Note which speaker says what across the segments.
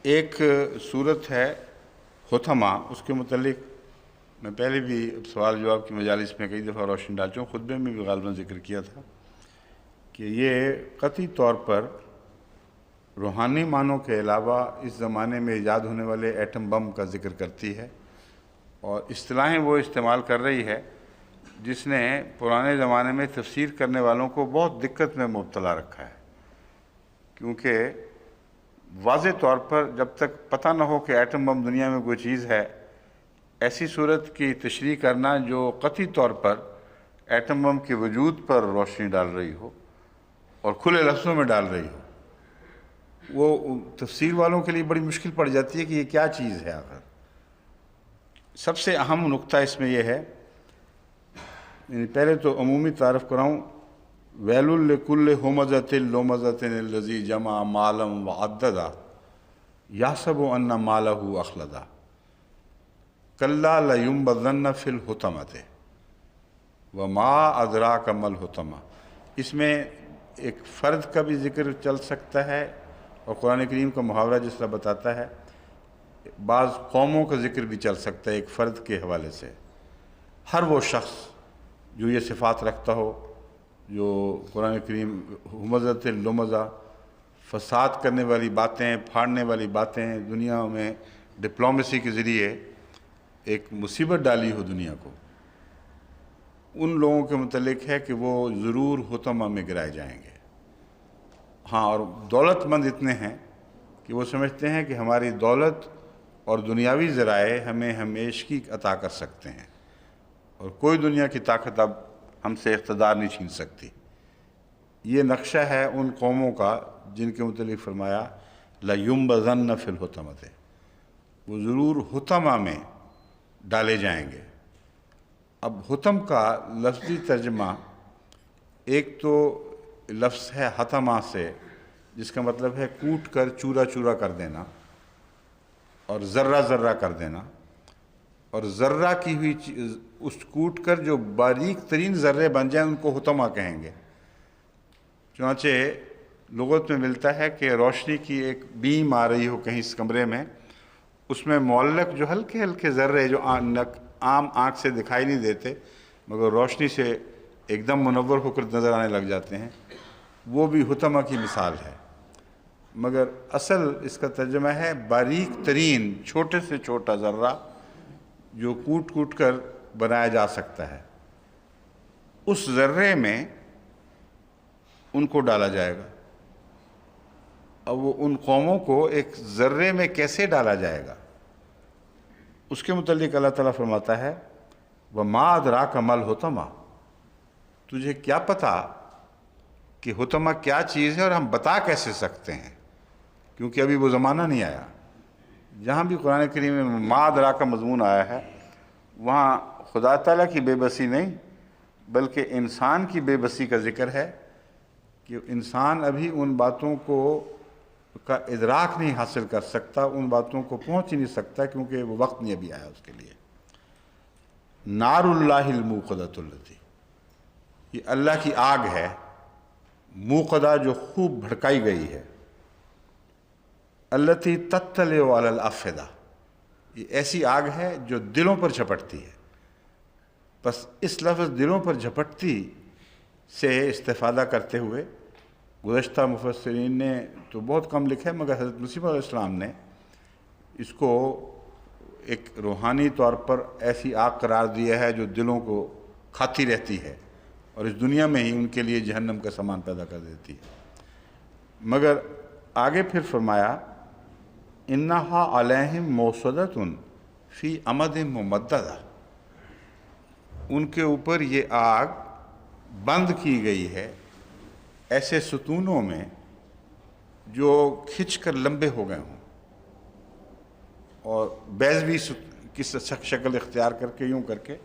Speaker 1: ایک صورت ہے حطمہ، اس کے متعلق میں پہلے بھی سوال جواب کی مجالس میں کئی دفعہ روشنی ڈال چکا ہوں، خطبے میں بھی غالباً ذکر کیا تھا کہ یہ قطعی طور پر روحانی معنوں کے علاوہ اس زمانے میں ایجاد ہونے والے ایٹم بم کا ذکر کرتی ہے، اور اصطلاحیں وہ استعمال کر رہی ہے جس نے پرانے زمانے میں تفسیر کرنے والوں کو بہت دقت میں مبتلا رکھا ہے، کیونکہ واضح طور پر جب تک پتہ نہ ہو کہ ایٹم بم دنیا میں کوئی چیز ہے، ایسی صورت کی تشریح کرنا جو قطعی طور پر ایٹم بم کے وجود پر روشنی ڈال رہی ہو اور کھلے لفظوں میں ڈال رہی ہو، وہ تفسیر والوں کے لیے بڑی مشکل پڑ جاتی ہے کہ یہ کیا چیز ہے آخر۔ سب سے اہم نقطہ اس میں یہ ہے، پہلے تو عمومی تعارف کراؤں، ویل لکل ہمزۃ لمزۃ الذی جمع مالا وعددا یحسب ان مالہ اخلدا کلا لینبذن فی الحطمۃ وما ادراک ما الحطمہ۔ اس میں ایک فرد کا بھی ذکر چل سکتا ہے، اور قرآن کریم کا محاورہ جس طرح بتاتا ہے بعض قوموں کا ذکر بھی چل سکتا ہے ایک فرد کے حوالے سے۔ ہر وہ شخص جو یہ صفات رکھتا ہو، جو قرآن کریم ہمزۃ لمزہ، فساد کرنے والی باتیں، پھاڑنے والی باتیں، دنیا میں ڈپلومیسی کے ذریعے ایک مصیبت ڈالی ہو دنیا کو، ان لوگوں کے متعلق ہے کہ وہ ضرور حطمہ میں گرائے جائیں گے۔ ہاں، اور دولت مند اتنے ہیں کہ وہ سمجھتے ہیں کہ ہماری دولت اور دنیاوی ذرائع ہمیں ہمیشگی عطا کر سکتے ہیں، اور کوئی دنیا کی طاقت اب ہم سے اقتدار نہیں چھین سکتی۔ یہ نقشہ ہے ان قوموں کا جن کے متعلق فرمایا لَيُنبَذَنَّ فِي الْحُطَمَةِ، وہ ضرور حطمہ میں ڈالے جائیں گے۔ اب حطم کا لفظی ترجمہ ایک تو لفظ ہے حطمہ سے، جس کا مطلب ہے کوٹ کر چورا چورا کر دینا اور ذرہ ذرہ کر دینا، اور ذرہ کی ہوئی چیز اس کوٹ کر جو باریک ترین ذرے بن جائیں ان کو حطمہ کہیں گے۔ چنانچہ لغت میں ملتا ہے کہ روشنی کی ایک بیم آ رہی ہو کہیں اس کمرے میں، اس میں معلق جو ہلکے ہلکے ذرے جو عام آنکھ سے دکھائی نہیں دیتے مگر روشنی سے ایک دم منور ہو کر نظر آنے لگ جاتے ہیں، وہ بھی حطمہ کی مثال ہے۔ مگر اصل اس کا ترجمہ ہے باریک ترین چھوٹے سے چھوٹا ذرہ جو کوٹ کوٹ کر بنایا جا سکتا ہے، اس ذرے میں ان کو ڈالا جائے گا۔ اب وہ ان قوموں کو ایک ذرے میں کیسے ڈالا جائے گا، اس کے متعلق اللہ تعالیٰ فرماتا ہے وَمَا أَدْرَاكَ مَا الْحُطَمَةُ، تجھے کیا پتہ کہ حطمہ کیا چیز ہے اور ہم بتا کیسے سکتے ہیں، کیونکہ ابھی وہ زمانہ نہیں آیا۔ جہاں بھی قرآن کریم میں ما ادراک کا مضمون آیا ہے وہاں خدا تعالیٰ کی بے بسی نہیں بلکہ انسان کی بے بسی کا ذکر ہے، کہ انسان ابھی ان باتوں کو کا ادراک نہیں حاصل کر سکتا، ان باتوں کو پہنچ ہی نہیں سکتا، کیونکہ وہ وقت نہیں ابھی آیا اس کے لیے۔ نار اللہ الموقدۃ التی، یہ اللہ کی آگ ہے موقدہ جو خوب بھڑکائی گئی ہے، التی تطلع علی الافئدہ، یہ ایسی آگ ہے جو دلوں پر جھپٹتی ہے۔ بس اس لفظ دلوں پر جھپٹتی سے استفادہ کرتے ہوئے گزشتہ مفسرین نے تو بہت کم لکھا ہے، مگر حضرت مسیح علیہ السلام نے اس کو ایک روحانی طور پر ایسی آگ قرار دیا ہے جو دلوں کو کھاتی رہتی ہے اور اس دنیا میں ہی ان کے لیے جہنم کا سامان پیدا کر دیتی ہے۔ مگر آگے پھر فرمایا انہا علیہم موصدۃ فی امد ممددہ، ان کے اوپر یہ آگ بند کی گئی ہے ایسے ستونوں میں جو کھچ کر لمبے ہو گئے ہوں اور بیضوی کس شکل اختیار کر کے یوں کر کے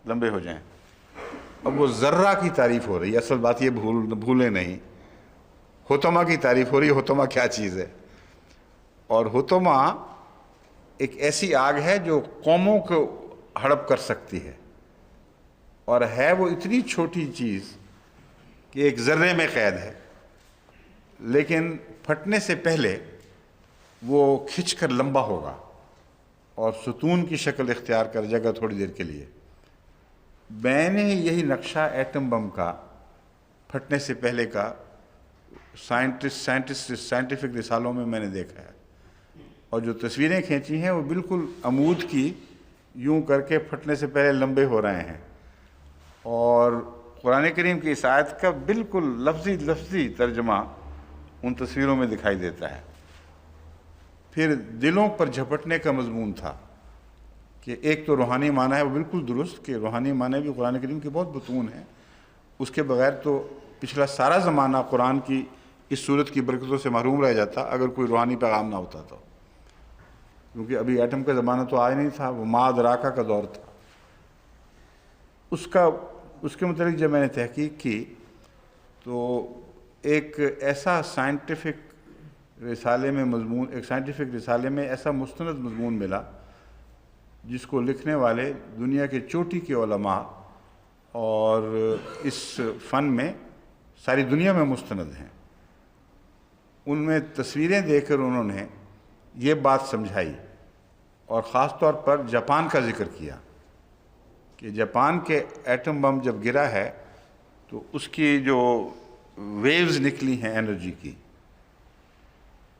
Speaker 1: لمبے ہو جائیں۔ اب وہ ذرہ کی تعریف ہو رہی ہے، اصل بات یہ بھولیں نہیں، حطمہ کی تعریف ہو رہی ہے۔ حطمہ کیا چیز ہے؟ اور حطمہ ایک ایسی آگ ہے جو قوموں کو ہڑپ کر سکتی ہے، اور ہے وہ اتنی چھوٹی چیز کہ ایک ذرے میں قید ہے، لیکن پھٹنے سے پہلے وہ کھنچ کر لمبا ہوگا اور ستون کی شکل اختیار کر جائے گا تھوڑی دیر کے لیے۔ میں نے یہی نقشہ ایٹم بم کا پھٹنے سے پہلے کا سائنٹیفک رسالوں میں نے دیکھا ہے، اور جو تصویریں کھینچی ہیں وہ بالکل عمود کی یوں کر کے پھٹنے سے پہلے لمبے ہو رہے ہیں، اور قرآن کریم کی اس آیت کا بالکل لفظی ترجمہ ان تصویروں میں دکھائی دیتا ہے۔ پھر دلوں پر جھپٹنے کا مضمون تھا کہ ایک تو روحانی معنی ہے، وہ بالکل درست کہ روحانی معنی بھی قرآن کریم کے بہت بطون ہیں، اس کے بغیر تو پچھلا سارا زمانہ قرآن کی اس صورت کی برکتوں سے محروم رہ جاتا اگر کوئی روحانی پیغام نہ ہوتا تو، کیونکہ ابھی ایٹم کا زمانہ تو آیا نہیں تھا، وہ ما ادراکا کا دور تھا۔ اس کے متعلق جب میں نے تحقیق کی تو ایک ایسا سائنٹیفک رسالے میں ایسا مستند مضمون ملا جس کو لکھنے والے دنیا کے چوٹی کے علماء اور اس فن میں ساری دنیا میں مستند ہیں۔ ان میں تصویریں دیکھ کر انہوں نے یہ بات سمجھائی، اور خاص طور پر جاپان کا ذکر کیا کہ جاپان کے ایٹم بم جب گرا ہے تو اس کی جو ویوز نکلی ہیں انرجی کی،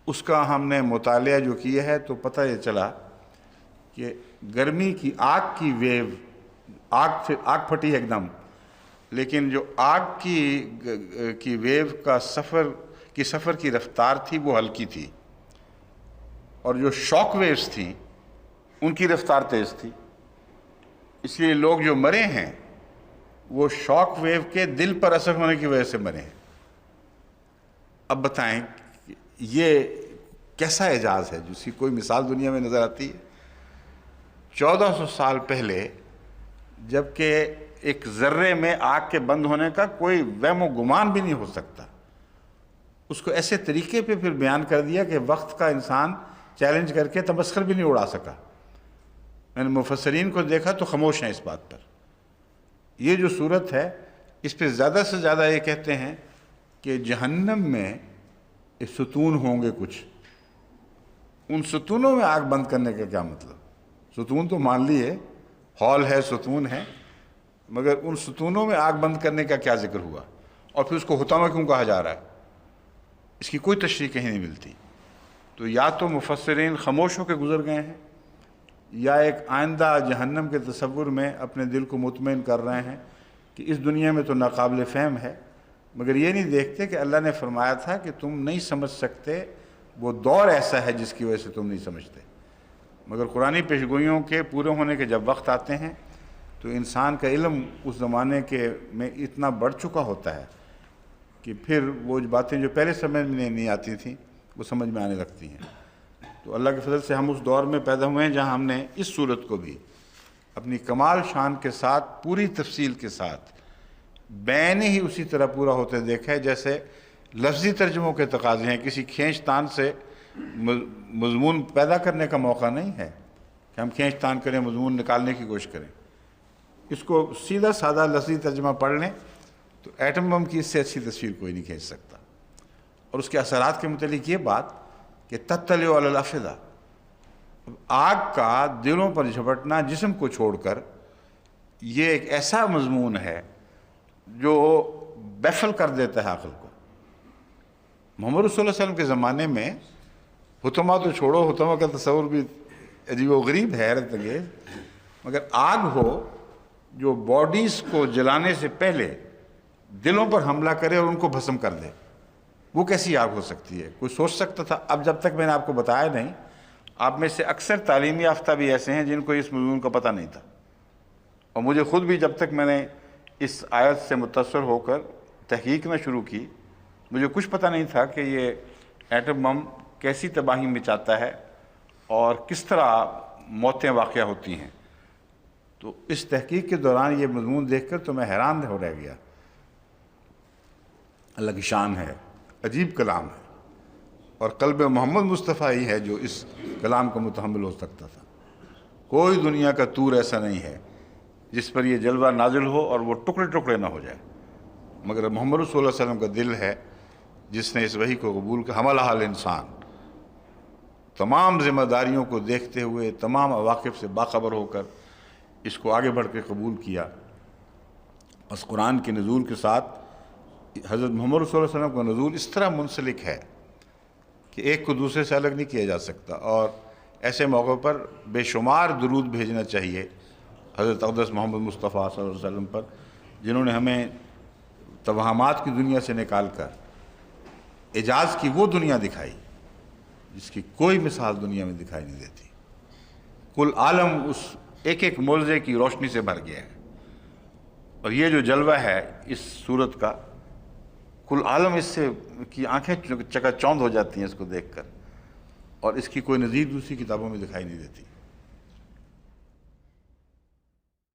Speaker 1: اس کا ہم نے مطالعہ جو کیا ہے تو پتہ یہ چلا کہ گرمی کی آگ کی ویو، آگ پھٹی ایک دم، لیکن جو آگ کی ویو کا سفر کی رفتار تھی وہ ہلکی تھی، اور جو شاک ویوز تھیں ان کی رفتار تیز تھی، اس لیے لوگ جو مرے ہیں وہ شاک ویو کے دل پر اثر ہونے کی وجہ سے مرے ہیں۔ اب بتائیں یہ کیسا اعجاز ہے جس کی کوئی مثال دنیا میں نظر آتی ہے؟ 1400 سال پہلے جبکہ ایک ذرے میں آگ کے بند ہونے کا کوئی وہم و گمان بھی نہیں ہو سکتا، اس کو ایسے طریقے پہ پھر بیان کر دیا کہ وقت کا انسان چیلنج کر کے تمسخر بھی نہیں اڑا سکا۔ میں نے مفسرین کو دیکھا تو خاموش ہیں اس بات پر۔ یہ جو صورت ہے اس پہ زیادہ سے زیادہ یہ کہتے ہیں کہ جہنم میں ستون ہوں گے کچھ، ان ستونوں میں آگ بند کرنے کا کیا مطلب؟ ستون تو مان لیے ہال ہے، ستون ہے، مگر ان ستونوں میں آگ بند کرنے کا کیا ذکر ہوا؟ اور پھر اس کو حطامہ کیوں کہا جا رہا ہے؟ اس کی کوئی تشریح کہیں نہیں ملتی۔ تو یا تو مفسرین خاموش ہو کے گزر گئے ہیں، یا ایک آئندہ جہنم کے تصور میں اپنے دل کو مطمئن کر رہے ہیں کہ اس دنیا میں تو ناقابل فہم ہے، مگر یہ نہیں دیکھتے کہ اللہ نے فرمایا تھا کہ تم نہیں سمجھ سکتے، وہ دور ایسا ہے جس کی وجہ سے تم نہیں سمجھتے۔ مگر قرآنی پیشگوئیوں کے پورے ہونے کے جب وقت آتے ہیں تو انسان کا علم اس زمانے کے میں اتنا بڑھ چکا ہوتا ہے کہ پھر وہ باتیں جو پہلے سمجھ میں نہیں آتی تھیں وہ سمجھ میں آنے لگتی ہیں۔ تو اللہ کے فضل سے ہم اس دور میں پیدا ہوئے ہیں جہاں ہم نے اس صورت کو بھی اپنی کمال شان کے ساتھ، پوری تفصیل کے ساتھ، بین ہی اسی طرح پورا ہوتے دیکھا ہے جیسے لفظی ترجموں کے تقاضے ہیں۔ کسی کھینچ تان سے مضمون پیدا کرنے کا موقع نہیں ہے کہ ہم کھینچ تان کریں، مضمون نکالنے کی کوشش کریں۔ اس کو سیدھا سادہ لفظی ترجمہ پڑھ لیں تو ایٹم بم کی اس سے اچھی تصویر کوئی نہیں کھینچ سکتا۔ اور اس کے اثرات کے متعلق یہ بات کہ تطلع علی الافئدہ، آگ کا دلوں پر جھپٹنا جسم کو چھوڑ کر، یہ ایک ایسا مضمون ہے جو بیفل کر دیتا ہے عقل کو۔ محمد رسول اللہ علیہ وسلم کے زمانے میں حطمہ تو چھوڑو، حطمہ کا تصور بھی عجیب و غریب ہے، حیرت انگیز، مگر آگ ہو جو باڈیز کو جلانے سے پہلے دلوں پر حملہ کرے اور ان کو بھسم کر دے، وہ کیسی آگ ہو سکتی ہے؟ کوئی سوچ سکتا تھا؟ اب جب تک میں نے آپ کو بتایا نہیں، آپ میں سے اکثر تعلیمی یافتہ بھی ایسے ہیں جن کو اس مضمون کا پتہ نہیں تھا، اور مجھے خود بھی جب تک میں نے اس آیت سے متاثر ہو کر تحقیق نہ شروع کی، مجھے کچھ پتہ نہیں تھا کہ یہ ایٹم بم کیسی تباہی مچاتا ہے اور کس طرح موتیں واقع ہوتی ہیں۔ تو اس تحقیق کے دوران یہ مضمون دیکھ کر تو میں حیران ہو رہ گیا۔ اللہ کی شان ہے، عجیب کلام ہے، اور قلب محمد مصطفیٰ ہی ہے جو اس کلام کا متحمل ہو سکتا تھا۔ کوئی دنیا کا طور ایسا نہیں ہے جس پر یہ جلوہ نازل ہو اور وہ ٹکڑے ٹکڑے نہ ہو جائے، مگر محمد رسول اللہ علیہ وسلم کا دل ہے جس نے اس وحی کو قبول کیا، حملہ الانسان، تمام ذمہ داریوں کو دیکھتے ہوئے، تمام عواقب سے باخبر ہو کر اس کو آگے بڑھ کے قبول کیا۔ بس قرآن کے نزول کے ساتھ حضرت محمد صلی اللہ علیہ وسلم کا نزول اس طرح منسلک ہے کہ ایک کو دوسرے سے الگ نہیں کیا جا سکتا، اور ایسے موقع پر بے شمار درود بھیجنا چاہیے حضرت اقدس محمد مصطفیٰ صلی اللہ علیہ وسلم پر، جنہوں نے ہمیں توہمات کی دنیا سے نکال کر اعجاز کی وہ دنیا دکھائی جس کی کوئی مثال دنیا میں دکھائی نہیں دیتی۔ کل عالم اس ایک ایک معجزے کی روشنی سے بھر گیا ہے، اور یہ جو جلوہ ہے اس صورت کا، کل عالم اس سے کی آنکھیں چکا چوند ہو جاتی ہیں اس کو دیکھ کر، اور اس کی کوئی نظیر دوسری کتابوں میں دکھائی نہیں دیتی۔